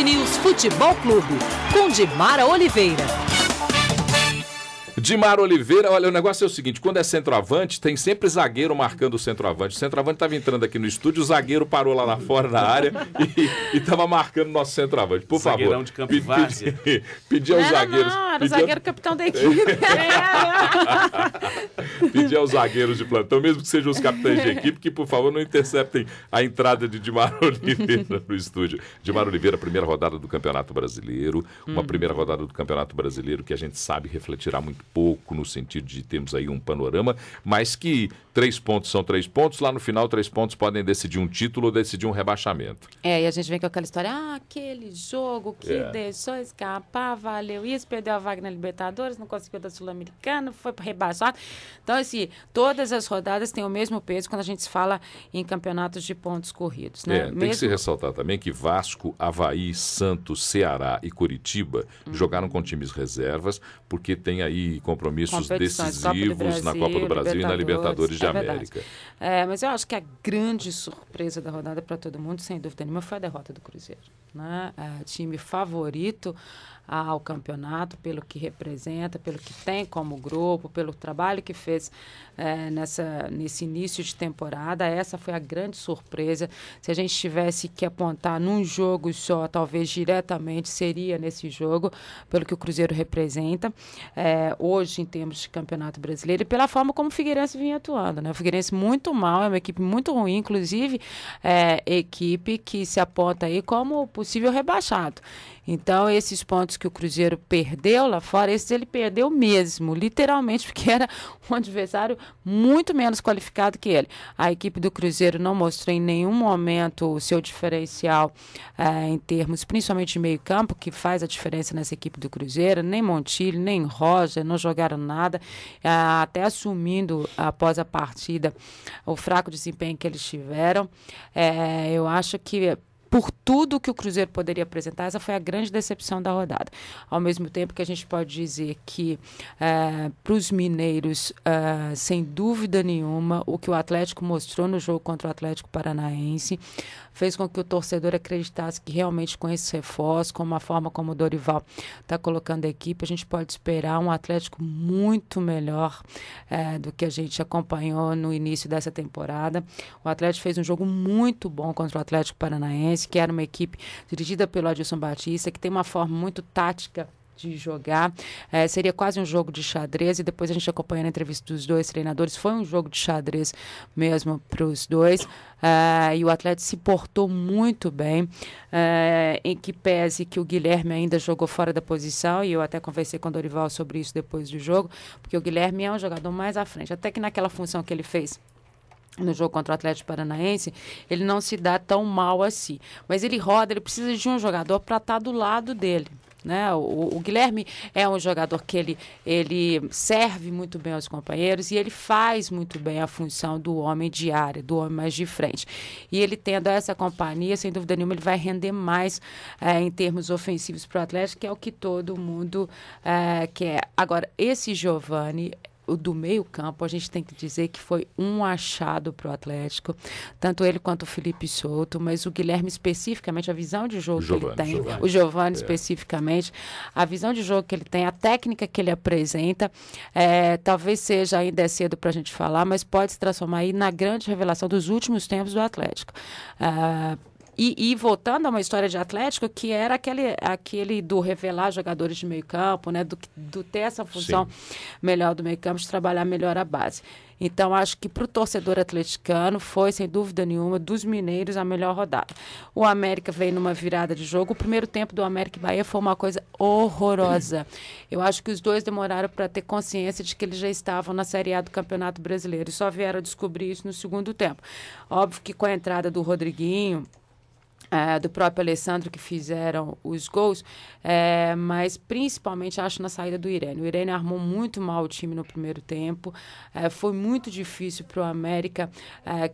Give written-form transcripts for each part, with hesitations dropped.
News Futebol Clube, com Dimara Oliveira. Dimara Oliveira, olha, o negócio é o seguinte, quando é centroavante, tem sempre zagueiro marcando o centroavante. O centroavante estava entrando aqui no estúdio, o zagueiro parou lá fora na área e estava marcando o nosso centroavante. Por favor. Zagueirão de campo e várzea. Pedir aos zagueiros... Não, era o zagueiro capitão da equipe. Pedir aos zagueiros de plantão, mesmo que sejam os capitães de equipe, que, por favor, não interceptem a entrada de Dimara Oliveira no estúdio. Dimara Oliveira, primeira rodada do Campeonato Brasileiro, uma primeira rodada do Campeonato Brasileiro que a gente sabe refletirá muito pouco no sentido de termos aí um panorama, mas que 3 pontos são 3 pontos, lá no final 3 pontos podem decidir um título ou decidir um rebaixamento. E a gente vem com aquela história, aquele jogo que deixou escapar, valeu isso, perdeu a vaga na Libertadores, não conseguiu da Sul-Americana, foi rebaixado. Então, assim, todas as rodadas têm o mesmo peso quando a gente fala em campeonatos de pontos corridos, né? Tem que se ressaltar também que Vasco, Avaí, Santos, Ceará e Curitiba jogaram com times reservas, porque tem aí compromissos decisivos na Copa do Brasil e na Libertadores de América. Mas eu acho que a grande surpresa da rodada para todo mundo, sem dúvida nenhuma, foi a derrota do Cruzeiro, né? Time favorito ao campeonato, pelo que representa, pelo que tem como grupo, pelo trabalho que fez nesse início de temporada. Essa foi a grande surpresa. Se a gente tivesse que apontar num jogo só, talvez diretamente seria nesse jogo, pelo que o Cruzeiro representa hoje em termos de campeonato brasileiro e pela forma como o Figueirense vinha atuando, né? O Figueirense muito mal, é uma equipe muito ruim, inclusive equipe que se aponta aí como possível rebaixado. Então, esses pontos que o Cruzeiro perdeu lá fora, esses ele perdeu mesmo, literalmente, porque era um adversário muito menos qualificado que ele. A equipe do Cruzeiro não mostrou em nenhum momento o seu diferencial em termos, principalmente de meio campo, que faz a diferença nessa equipe do Cruzeiro. Nem Montilho, nem Roger, não jogaram nada, até assumindo, após a partida, o fraco desempenho que eles tiveram. Eu acho que por tudo que o Cruzeiro poderia apresentar, essa foi a grande decepção da rodada. Ao mesmo tempo que a gente pode dizer que, para os mineiros, sem dúvida nenhuma, o que o Atlético mostrou no jogo contra o Atlético Paranaense fez com que o torcedor acreditasse que realmente com esse reforço, com a forma como o Dorival está colocando a equipe, a gente pode esperar um Atlético muito melhor do que a gente acompanhou no início dessa temporada. O Atlético fez um jogo muito bom contra o Atlético Paranaense, que era uma equipe dirigida pelo Adilson Batista, que tem uma forma muito tática de jogar, seria quase um jogo de xadrez, e depois a gente acompanhando a entrevista dos dois treinadores, foi um jogo de xadrez mesmo para os dois, e o Atlético se portou muito bem, em que pese que o Guilherme ainda jogou fora da posição, e eu até conversei com o Dorival sobre isso depois do jogo, porque o Guilherme é um jogador mais à frente, até que naquela função que ele fez no jogo contra o Atlético Paranaense, ele não se dá tão mal assim, mas ele roda, ele precisa de um jogador para estar do lado dele, né? O Guilherme é um jogador que ele serve muito bem aos companheiros e ele faz muito bem a função do homem de área, do homem mais de frente. E ele tendo essa companhia, sem dúvida nenhuma, ele vai render mais em termos ofensivos para o Atlético, que é o que todo mundo quer. Agora, esse Giovani, o do meio campo, a gente tem que dizer que foi um achado para o Atlético, tanto ele quanto o Felipe Souto, mas o Guilherme especificamente, a visão de jogo que ele tem, o Giovani especificamente, a visão de jogo que ele tem, a técnica que ele apresenta, talvez seja ainda cedo para a gente falar, mas pode se transformar aí na grande revelação dos últimos tempos do Atlético. E voltando a uma história de Atlético, que era aquele do revelar jogadores de meio campo, né, do ter essa função melhor do meio campo, de trabalhar melhor a base. Então, acho que para o torcedor atleticano foi, sem dúvida nenhuma, dos mineiros a melhor rodada. O América veio numa virada de jogo. O primeiro tempo do América e Bahia foi uma coisa horrorosa. Eu acho que os dois demoraram para ter consciência de que eles já estavam na Série A do Campeonato Brasileiro e só vieram a descobrir isso no segundo tempo. Óbvio que com a entrada do Rodriguinho, do próprio Alessandro, que fizeram os gols, mas principalmente acho na saída do Irene. O Irene armou muito mal o time no primeiro tempo, foi muito difícil para o América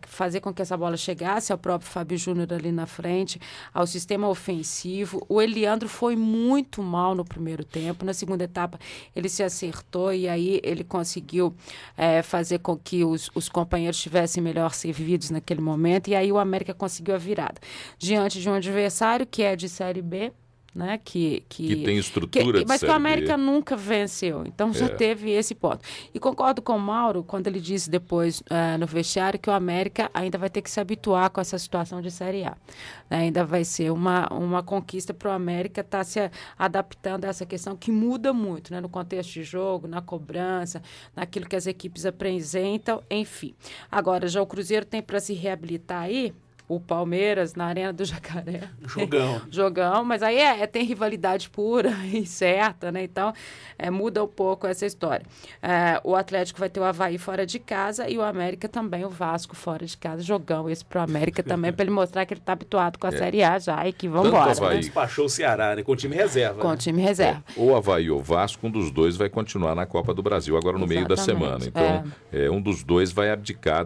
fazer com que essa bola chegasse ao próprio Fábio Júnior ali na frente, ao sistema ofensivo. O Eliandro foi muito mal no primeiro tempo, na segunda etapa ele se acertou e aí ele conseguiu fazer com que os companheiros estivessem melhor servidos naquele momento, e aí o América conseguiu a virada. Diante diante de um adversário que é de Série B, né? Que tem estrutura de mas que Série o América B. nunca venceu, então já teve esse ponto. E concordo com o Mauro quando ele disse depois no vestiário que o América ainda vai ter que se habituar com essa situação de Série A. Ainda vai ser uma conquista para o América estar se adaptando a essa questão que muda muito, né? No contexto de jogo, na cobrança, naquilo que as equipes apresentam, enfim. Agora, já o Cruzeiro tem para se reabilitar aí, o Palmeiras na Arena do Jacaré. Jogão, mas aí tem rivalidade pura e certa, né? Então, muda um pouco essa história. O Atlético vai ter o Avaí fora de casa e o América também, o Vasco fora de casa. Jogão esse pro América também, para ele mostrar que ele está habituado com a Série A já e que vamos embora. Avaí... Despachou o Ceará, né? Com o time reserva. Com o time reserva. Ou Avaí ou Vasco, um dos dois vai continuar na Copa do Brasil agora no meio da semana. Então, um dos dois vai abdicar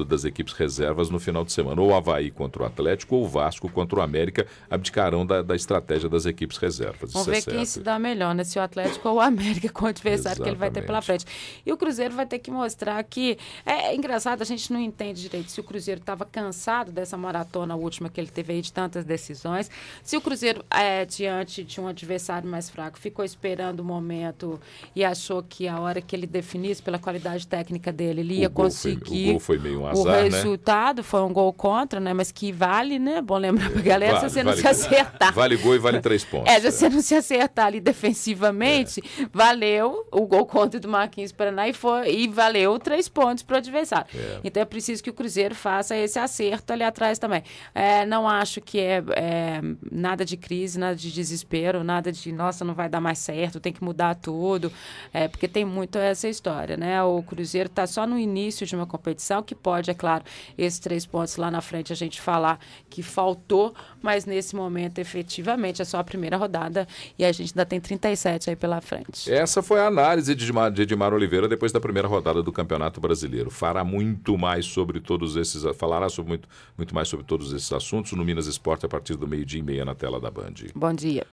das equipes reservas no final de semana. Ou o Avaí contra o Atlético ou o Vasco contra o América abdicarão da estratégia das equipes reservas. Vamos ver quem se dá melhor, né? Se o Atlético ou o América com o adversário que ele vai ter pela frente. E o Cruzeiro vai ter que mostrar que... É engraçado, a gente não entende direito se o Cruzeiro estava cansado dessa maratona última que ele teve aí de tantas decisões. Se o Cruzeiro, diante de um adversário mais fraco, ficou esperando o momento e achou que a hora que ele definisse pela qualidade técnica dele, ele ia conseguir... O gol foi meio um azar, o resultado foi um gol contra, né? Mas que vale, né? Bom lembrar pra galera, se você não se acertar. Vale gol e vale 3 pontos. Se você não se acertar ali defensivamente, valeu o gol contra do Marquinhos Paraná e valeu 3 pontos pro adversário. Então é preciso que o Cruzeiro faça esse acerto ali atrás também. Não acho que nada de crise, nada de desespero, nada de, nossa, não vai dar mais certo, tem que mudar tudo, porque tem muito essa história, né? O Cruzeiro está só no início de uma competição que pode, é claro, esses 3 pontos lá na frente a gente falar que faltou, mas nesse momento, efetivamente, é só a primeira rodada e a gente ainda tem 37 aí pela frente. Essa foi a análise de Edmar Oliveira depois da primeira rodada do Campeonato Brasileiro. Falará muito mais sobre todos esses assuntos no Minas Esporte a partir do 12:30 na tela da Band. Bom dia.